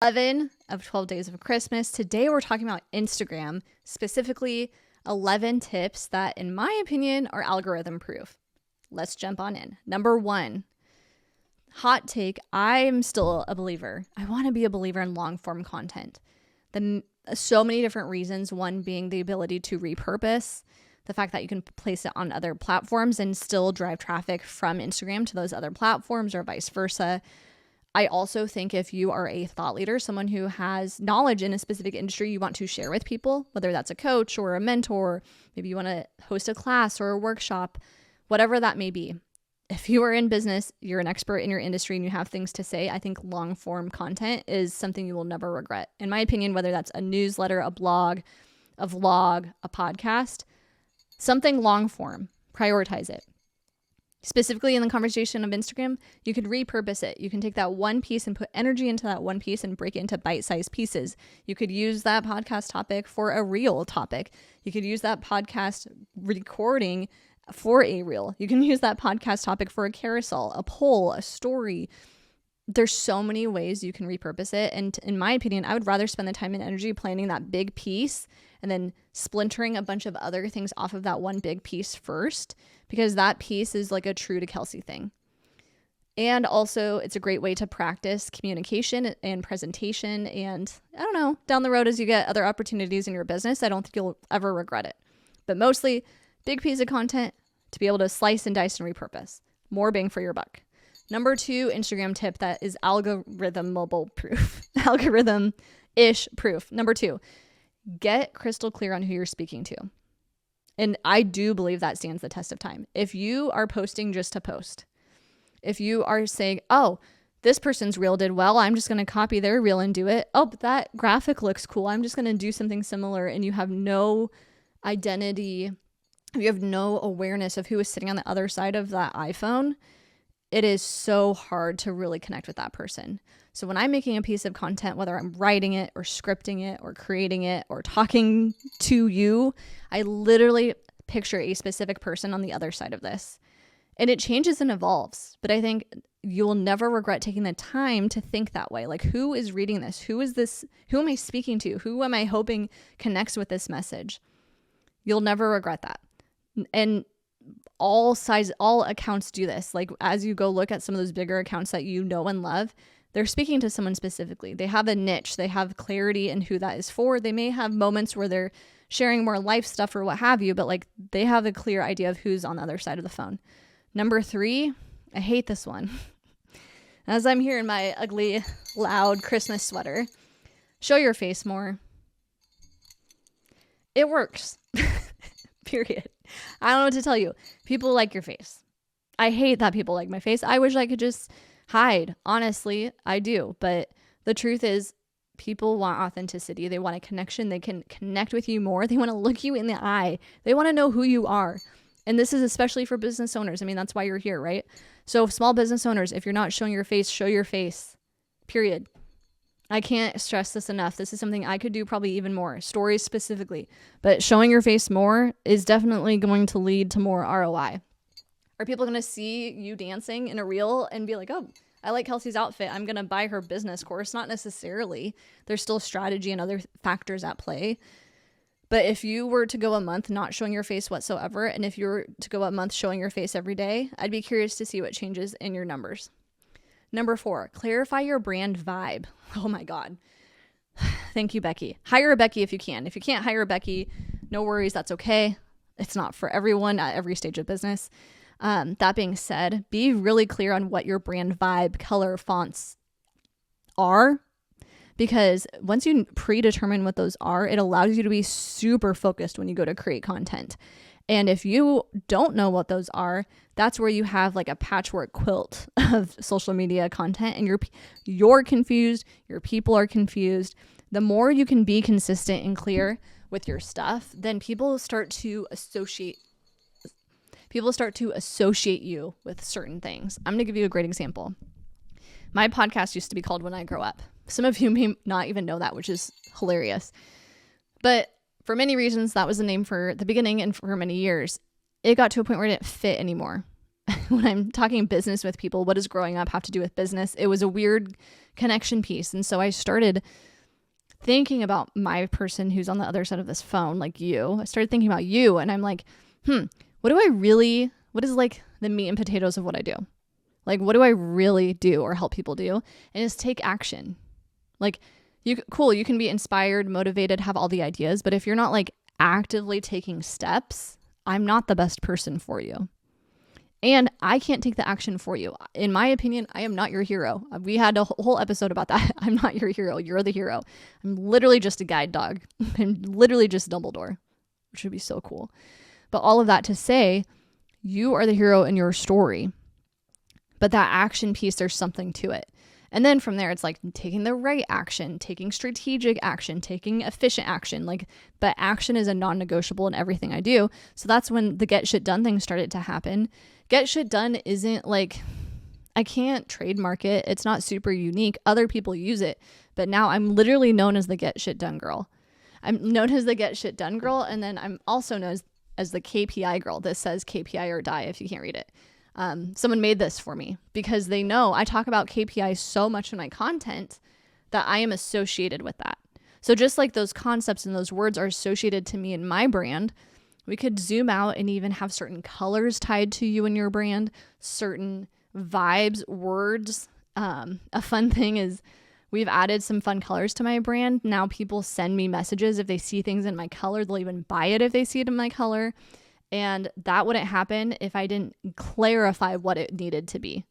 11 of 12 days of Christmas. Today we're talking about Instagram, specifically 11 tips that, in my opinion, are algorithm proof. Let's jump on in. Number 1, hot take. I'm still a believer. I want to be a believer in long form content. So many different reasons. One being the ability to repurpose, the fact that you can place it on other platforms and still drive traffic from Instagram to those other platforms or vice versa. I also think if you are a thought leader, someone who has knowledge in a specific industry you want to share with people, whether that's a coach or a mentor, maybe you want to host a class or a workshop, whatever that may be. If you are in business, you're an expert in your industry and you have things to say, I think long form content is something you will never regret. In my opinion, whether that's a newsletter, a blog, a vlog, a podcast, something long form, prioritize it. Specifically in the conversation of Instagram, you could repurpose it. You can take that one piece and put energy into that one piece and break it into bite-sized pieces. You could use that podcast topic for a reel topic. You could use that podcast recording for a reel. You can use that podcast topic for a carousel, a poll, a story. There's so many ways you can repurpose it. And in my opinion, I would rather spend the time and energy planning that big piece and then splintering a bunch of other things off of that one big piece first, because that piece is like a true to Kelsey thing. And also it's a great way to practice communication and presentation. And I don't know, down the road as you get other opportunities in your business, I don't think you'll ever regret it. But mostly big piece of content to be able to slice and dice and repurpose. More bang for your buck. Number 2 Instagram tip that is algorithm mobile proof. Algorithm-ish proof. Number 2, get crystal clear on who you're speaking to. And I do believe that stands the test of time. If you are posting just to post, if you are saying, oh, this person's reel did well, I'm just going to copy their reel and do it. Oh, but that graphic looks cool, I'm just going to do something similar. And you have no identity, you have no awareness of who is sitting on the other side of that iPhone, it is so hard to really connect with that person. So when I'm making a piece of content, whether I'm writing it or scripting it or creating it or talking to you, I literally picture a specific person on the other side of this. And it changes and evolves. But I think you'll never regret taking the time to think that way. Like, who is reading this? Who is this? Who am I speaking to? Who am I hoping connects with this message? You'll never regret that. And all accounts do this. Like, as you go look at some of those bigger accounts that you know and love, they're speaking to someone specifically. They have a niche. They have clarity in who that is for. They may have moments where they're sharing more life stuff or what have you, but like they have a clear idea of who's on the other side of the phone. Number 3, I hate this one. As I'm here in my ugly, loud Christmas sweater, show your face more. It works. Period. I don't know what to tell you. People like your face. I hate that people like my face. I wish I could just hide. Honestly, I do. But the truth is, people want authenticity. They want a connection. They can connect with you more. They want to look you in the eye. They want to know who you are. And this is especially for business owners. I mean, that's why you're here, right? So small business owners, if you're not showing your face, show your face. Period. I can't stress this enough. This is something I could do probably even more, stories specifically. But showing your face more is definitely going to lead to more ROI. Are people going to see you dancing in a reel and be like, oh, I like Kelsey's outfit, I'm going to buy her business course? Not necessarily. There's still strategy and other factors at play. But if you were to go a month not showing your face whatsoever, and if you were to go a month showing your face every day, I'd be curious to see what changes in your numbers. Number 4, clarify your brand vibe. Oh my God. Thank you, Becky. Hire a Becky if you can. If you can't hire a Becky, no worries. That's okay. It's not for everyone at every stage of business. That being said, be really clear on what your brand vibe, color, fonts are, because once you predetermine what those are, it allows you to be super focused when you go to create content. And if you don't know what those are, that's where you have like a patchwork quilt of social media content, and you're confused, your people are confused. The more you can be consistent and clear with your stuff, then people start to associate you with certain things. I'm going to give you a great example. My podcast used to be called When I Grow Up. Some of you may not even know that, which is hilarious. But for many reasons, that was the name for the beginning, and for many years, it got to a point where it didn't fit anymore. when I'm talking business with people, what does growing up have to do with business? It was a weird connection piece. And so I started thinking about my person who's on the other side of this phone, like you. I started thinking about you, and I'm like, what is like the meat and potatoes of what I do? Like, what do I really do or help people do? And just take action. Like, you can be inspired, motivated, have all the ideas, but if you're not like actively taking steps, I'm not the best person for you. And I can't take the action for you. In my opinion, I am not your hero. We had a whole episode about that. I'm not your hero. You're the hero. I'm literally just a guide dog. I'm literally just Dumbledore, which would be so cool. But all of that to say, you are the hero in your story. But that action piece, there's something to it. And then from there, it's like taking the right action, taking strategic action, taking efficient action. But action is a non-negotiable in everything I do. So that's when the get shit done thing started to happen. Get shit done isn't like, I can't trademark it. It's not super unique. Other people use it. But now I'm literally known as the get shit done girl. I'm known as the get shit done girl. And then I'm also known as the KPI girl. This says KPI or die if you can't read it. Someone made this for me because they know I talk about KPI so much in my content that I am associated with that. So just like those concepts and those words are associated to me and my brand, we could zoom out and even have certain colors tied to you and your brand, certain vibes, words. A fun thing is we've added some fun colors to my brand. Now people send me messages if they see things in my color. They'll even buy it if they see it in my color. And that wouldn't happen if I didn't clarify what it needed to be.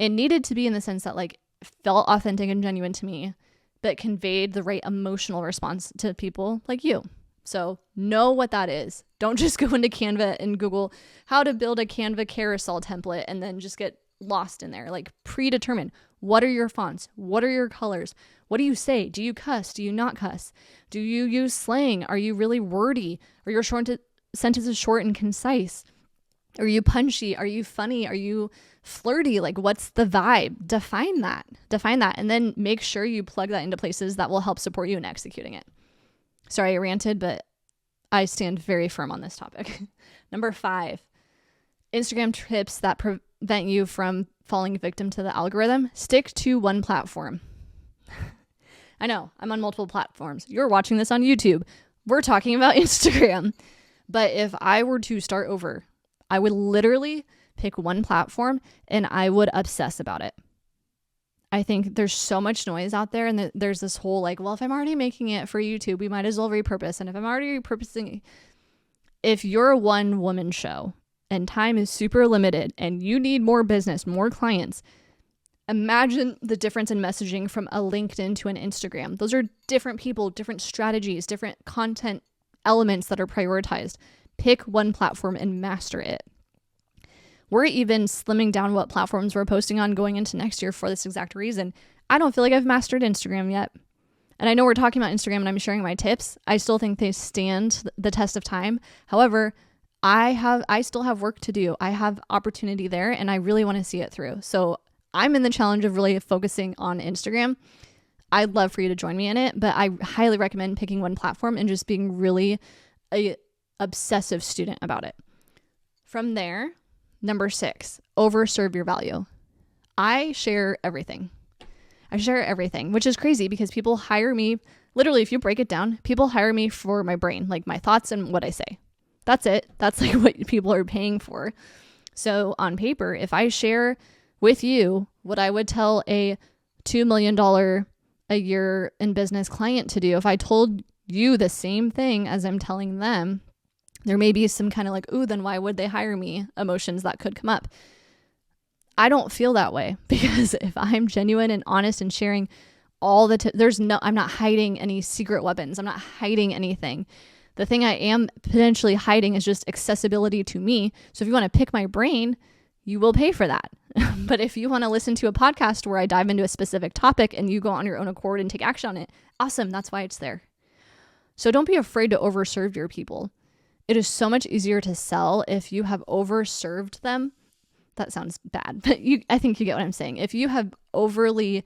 It needed to be in the sense that like felt authentic and genuine to me, but conveyed the right emotional response to people like you. So know what that is. Don't just go into Canva and Google how to build a Canva carousel template and then just get lost in there. Like predetermine what are your fonts? What are your colors? What do you say? Do you cuss? Do you not cuss? Do you use slang? Are you really wordy? Are your sentences short and concise? Are you punchy? Are you funny? Are you flirty? Like, what's the vibe? Define that, and then make sure you plug that into places that will help support you in executing it. Sorry, I ranted, but I stand very firm on this topic. Number 5, Instagram tips that prevent you from falling victim to the algorithm. Stick to one platform. I know I'm on multiple platforms. You're watching this on YouTube. We're talking about Instagram. But if I were to start over, I would literally pick one platform and I would obsess about it. I think there's so much noise out there, and there's this whole like, well, if I'm already making it for YouTube, we might as well repurpose. And if I'm already repurposing, if you're a one-woman show and time is super limited and you need more business, more clients, imagine the difference in messaging from a LinkedIn to an Instagram. Those are different people, different strategies, different content elements that are prioritized. Pick one platform and master it. We're even slimming down what platforms we're posting on going into next year for this exact reason. I don't feel like I've mastered Instagram yet. And I know we're talking about Instagram and I'm sharing my tips. I still think they stand the test of time. However, I still have work to do. I have opportunity there and I really want to see it through. So I'm in the challenge of really focusing on Instagram. I'd love for you to join me in it, but I highly recommend picking one platform and just being really a obsessive student about it. From there, number 6, overserve your value. I share everything, which is crazy because people hire me. Literally, if you break it down, people hire me for my brain, like my thoughts and what I say. That's it. That's like what people are paying for. So on paper, if I share with you what I would tell a $2 million a year in business client to do, if I told you the same thing as I'm telling them, there may be some kind of like, ooh, then why would they hire me emotions that could come up. I don't feel that way because if I'm genuine and honest and sharing all the I'm not hiding any secret weapons. I'm not hiding anything. The thing I am potentially hiding is just accessibility to me. So if you want to pick my brain, you will pay for that. But if you want to listen to a podcast where I dive into a specific topic and you go on your own accord and take action on it, awesome. That's why it's there. So don't be afraid to overserve your people. It is so much easier to sell if you have overserved them. That sounds bad, but I think you get what I'm saying. If you have overly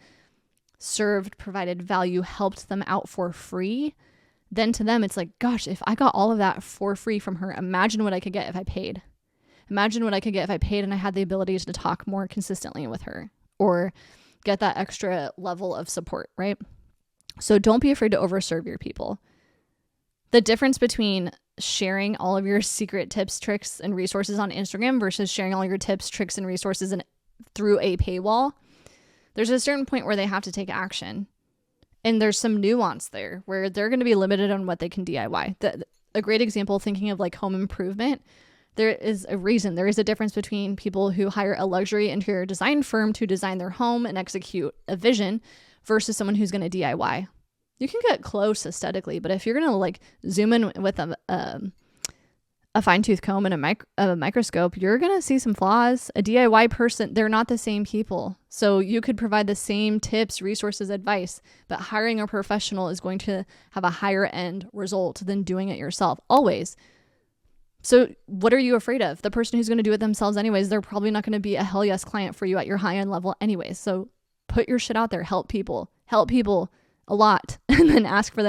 served, provided value, helped them out for free, then to them it's like, gosh, if I got all of that for free from her, imagine what I could get if I paid. Imagine what I could get if I paid and I had the ability to talk more consistently with her or get that extra level of support, right? So don't be afraid to overserve your people. The difference between sharing all of your secret tips, tricks, and resources on Instagram versus sharing all your tips, tricks, and resources through a paywall, there's a certain point where they have to take action. And there's some nuance there where they're going to be limited on what they can DIY. A great example, thinking of like home improvement, there is a difference between people who hire a luxury interior design firm to design their home and execute a vision versus someone who's going to DIY. You can get close aesthetically, but if you're going to like zoom in with a fine-tooth comb and a microscope, you're going to see some flaws. A DIY person, they're not the same people. So you could provide the same tips, resources, advice, but hiring a professional is going to have a higher end result than doing it yourself, always. So what are you afraid of? The person who's going to do it themselves anyways, they're probably not going to be a hell yes client for you at your high-end level anyways. So put your shit out there. Help people a lot, and then ask for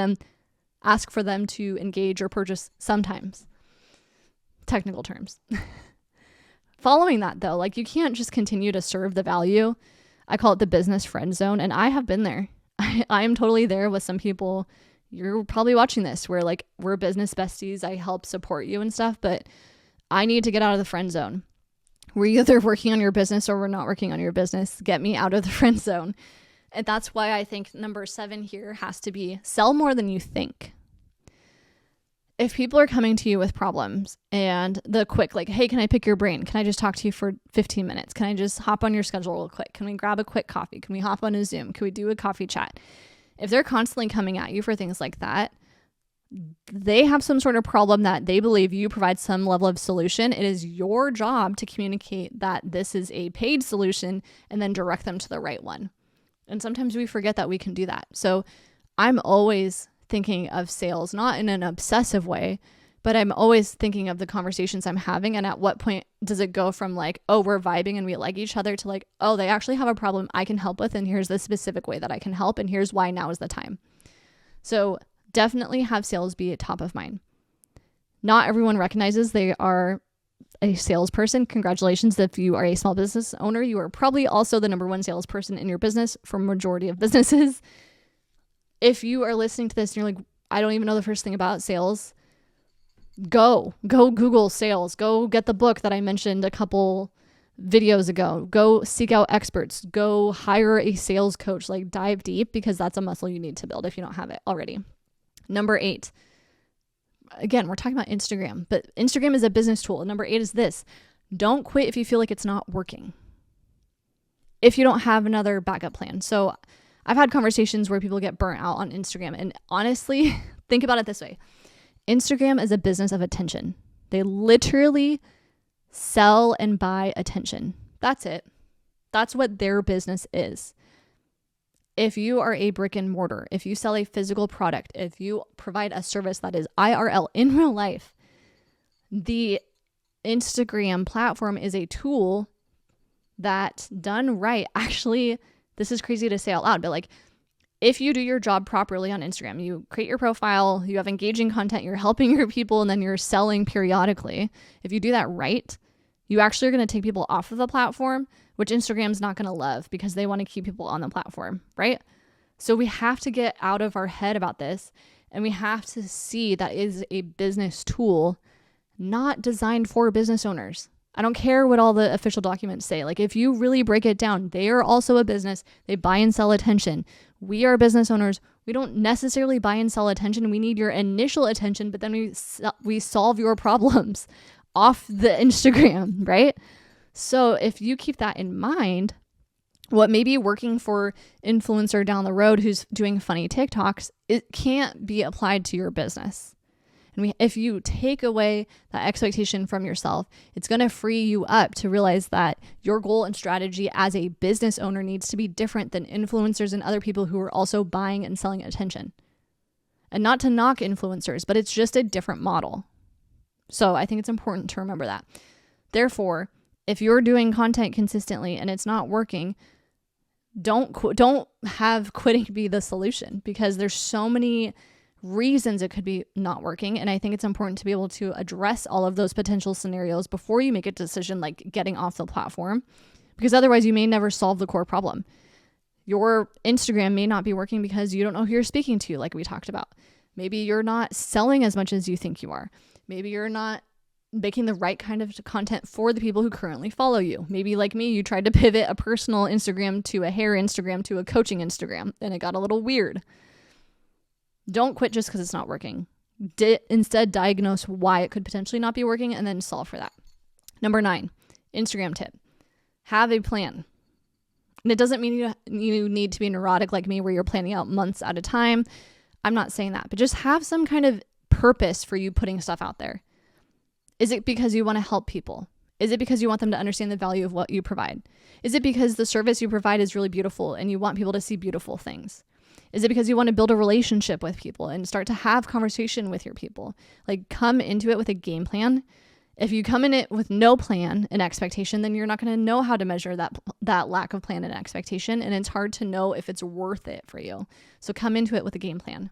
them to engage or purchase sometimes. Technical terms. Following that though, like you can't just continue to serve the value. I call it the business friend zone, and I have been there. I am totally there with some people. You're probably watching this where like we're business besties. I help support you and stuff, but I need to get out of the friend zone. We're either working on your business or we're not working on your business. Get me out of the friend zone. And that's why I think number 7 here has to be sell more than you think. If people are coming to you with problems and the quick, like, hey, can I pick your brain? Can I just talk to you for 15 minutes? Can I just hop on your schedule real quick? Can we grab a quick coffee? Can we hop on a Zoom? Can we do a coffee chat? If they're constantly coming at you for things like that, they have some sort of problem that they believe you provide some level of solution. It is your job to communicate that this is a paid solution and then direct them to the right one. And sometimes we forget that we can do that. So I'm always thinking of sales, not in an obsessive way, but I'm always thinking of the conversations I'm having and at what point does it go from like, oh, we're vibing and we like each other to like, oh, they actually have a problem I can help with and here's the specific way that I can help and here's why now is the time. So definitely have sales be at top of mind. Not everyone recognizes they are a salesperson. Congratulations. If you are a small business owner, you are probably also the number 1 salesperson in your business for majority of businesses. If you are listening to this and you're like, I don't even know the first thing about sales, go Google sales, go get the book that I mentioned a couple videos ago, go seek out experts, go hire a sales coach, like dive deep because that's a muscle you need to build if you don't have it already. Number 8, again, we're talking about Instagram, but Instagram is a business tool. Number 8 is this: don't quit if you feel like it's not working, if you don't have another backup plan. So I've had conversations where people get burnt out on Instagram. And honestly, think about it this way. Instagram is a business of attention. They literally sell and buy attention. That's it. That's what their business is. If you are a brick and mortar, if you sell a physical product, if you provide a service that is IRL in real life, the Instagram platform is a tool that done right, actually, this is crazy to say out loud, but like if you do your job properly on Instagram, you create your profile, you have engaging content, you're helping your people, and then you're selling periodically. If you do that right, you actually are going to take people off of the platform, which Instagram's not going to love because they want to keep people on the platform, right? So we have to get out of our head about this, and we have to see that is a business tool, not designed for business owners. I don't care what all the official documents say. Like if you really break it down, they are also a business. They buy and sell attention. We are business owners. We don't necessarily buy and sell attention. We need your initial attention, but then we solve your problems off the Instagram, right? So if you keep that in mind, what may be working for influencer down the road who's doing funny TikToks, it can't be applied to your business. And if you take away that expectation from yourself, it's going to free you up to realize that your goal and strategy as a business owner needs to be different than influencers and other people who are also buying and selling attention. And not to knock influencers, but it's just a different model. So I think it's important to remember that. Therefore, if you're doing content consistently and it's not working, don't have quitting be the solution, because there's so many reasons it could be not working. And I think it's important to be able to address all of those potential scenarios before you make a decision like getting off the platform, because otherwise you may never solve the core problem. Your Instagram may not be working because you don't know who you're speaking to, like we talked about. Maybe you're not selling as much as you think you are. Maybe you're not making the right kind of content for the people who currently follow you. Maybe like me, you tried to pivot a personal Instagram to a hair Instagram to a coaching Instagram, and it got a little weird. Don't quit just because it's not working. Instead, diagnose why it could potentially not be working and then solve for that. Number 9, Instagram tip. Have a plan. And it doesn't mean you need to be neurotic like me where you're planning out months at a time. I'm not saying that, but just have some kind of purpose for you putting stuff out there. Is it because you want to help people? Is it because you want them to understand the value of what you provide? Is it because the service you provide is really beautiful and you want people to see beautiful things? Is it because you want to build a relationship with people and start to have conversation with your people? Like, come into it with a game plan. If you come in it with no plan and expectation, then you're not going to know how to measure that lack of plan and expectation, and it's hard to know if it's worth it for you. So come into it with a game plan.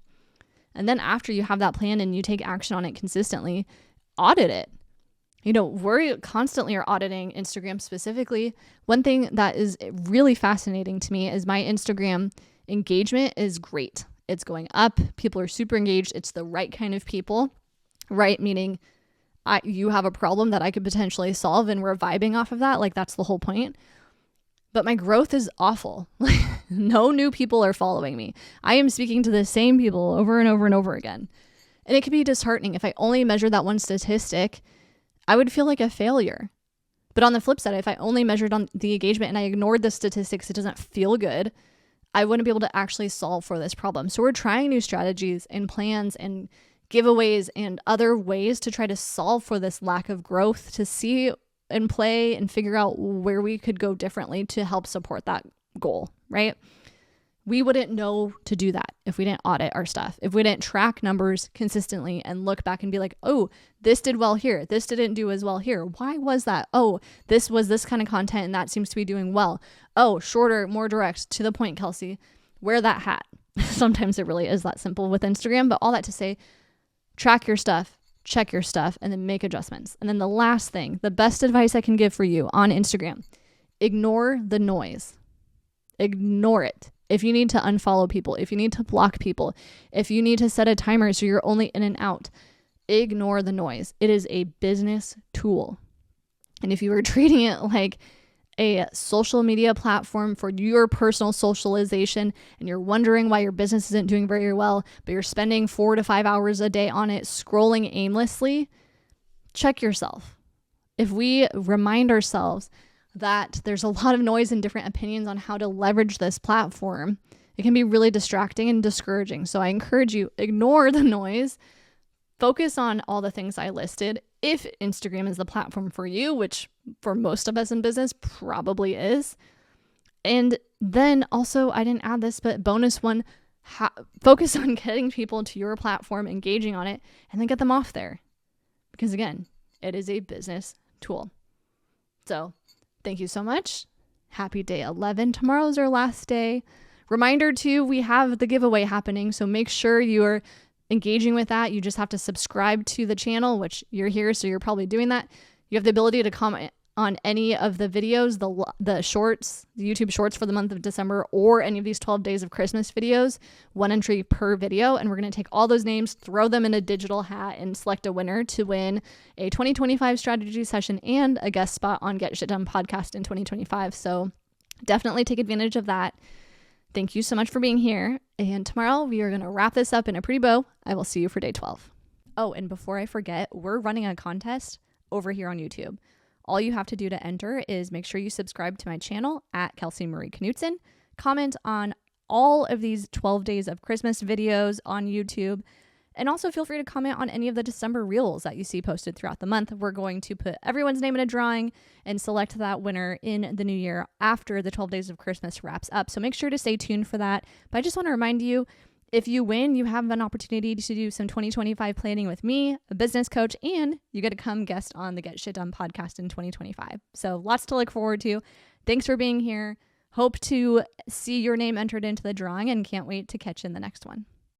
And then after you have that plan and you take action on it consistently, audit it. We constantly are auditing Instagram specifically. One thing that is really fascinating to me is my Instagram engagement is great. It's going up. People are super engaged. It's the right kind of people, right? Meaning you have a problem that I could potentially solve and we're vibing off of that. Like, that's the whole point. But my growth is awful. No new people are following me. I am speaking to the same people over and over and over again. And it can be disheartening. If I only measured that one statistic, I would feel like a failure. But on the flip side, if I only measured on the engagement and I ignored the statistics, it doesn't feel good. I wouldn't be able to actually solve for this problem. So we're trying new strategies and plans and giveaways and other ways to try to solve for this lack of growth, to see and play and figure out where we could go differently to help support that goal, right? We wouldn't know to do that if we didn't audit our stuff, if we didn't track numbers consistently and look back and be like, oh, this did well here. This didn't do as well here. Why was that? Oh, this was this kind of content and that seems to be doing well. Oh, shorter, more direct, to the point, Kelsey. Wear that hat. Sometimes it really is that simple with Instagram, but all that to say, track your stuff, check your stuff, and then make adjustments. And then the last thing, the best advice I can give for you on Instagram, ignore the noise. Ignore it. If you need to unfollow people, if you need to block people, if you need to set a timer so you're only in and out, ignore the noise. It is a business tool. And if you are treating it like a social media platform for your personal socialization and you're wondering why your business isn't doing very well, but you're spending 4 to 5 hours a day on it, scrolling aimlessly, check yourself. If we remind ourselves that there's a lot of noise and different opinions on how to leverage this platform, it can be really distracting and discouraging. So I encourage you, ignore the noise, focus on all the things I listed. If Instagram is the platform for you, which for most of us in business probably is. And then also, I didn't add this, but bonus one, focus on getting people to your platform, engaging on it, and then get them off there. Because again, it is a business tool. So thank you so much. Happy day 11. Tomorrow's our last day. Reminder too, we have the giveaway happening. So make sure you're engaging with that. You just have to subscribe to the channel, which you're here, so you're probably doing that. You have the ability to comment on any of the videos, the shorts, the YouTube shorts for the month of December, or any of these 12 days of Christmas videos, 1 entry per video. And we're going to take all those names, throw them in a digital hat, and select a winner to win a 2025 strategy session and a guest spot on Get Shit Done podcast in 2025. So definitely take advantage of that. Thank you so much for being here. And tomorrow we are going to wrap this up in a pretty bow. I will see you for day 12. Oh, and before I forget, we're running a contest over here on YouTube. All you have to do to enter is make sure you subscribe to my channel at Kelsey Marie Knutson, comment on all of these 12 days of Christmas videos on YouTube, and also feel free to comment on any of the December reels that you see posted throughout the month. We're going to put everyone's name in a drawing and select that winner in the new year after the 12 days of Christmas wraps up. So make sure to stay tuned for that. But I just want to remind you, if you win, you have an opportunity to do some 2025 planning with me, a business coach, and you get to come guest on the Get Shit Done podcast in 2025. So lots to look forward to. Thanks for being here. Hope to see your name entered into the drawing and can't wait to catch you in the next one.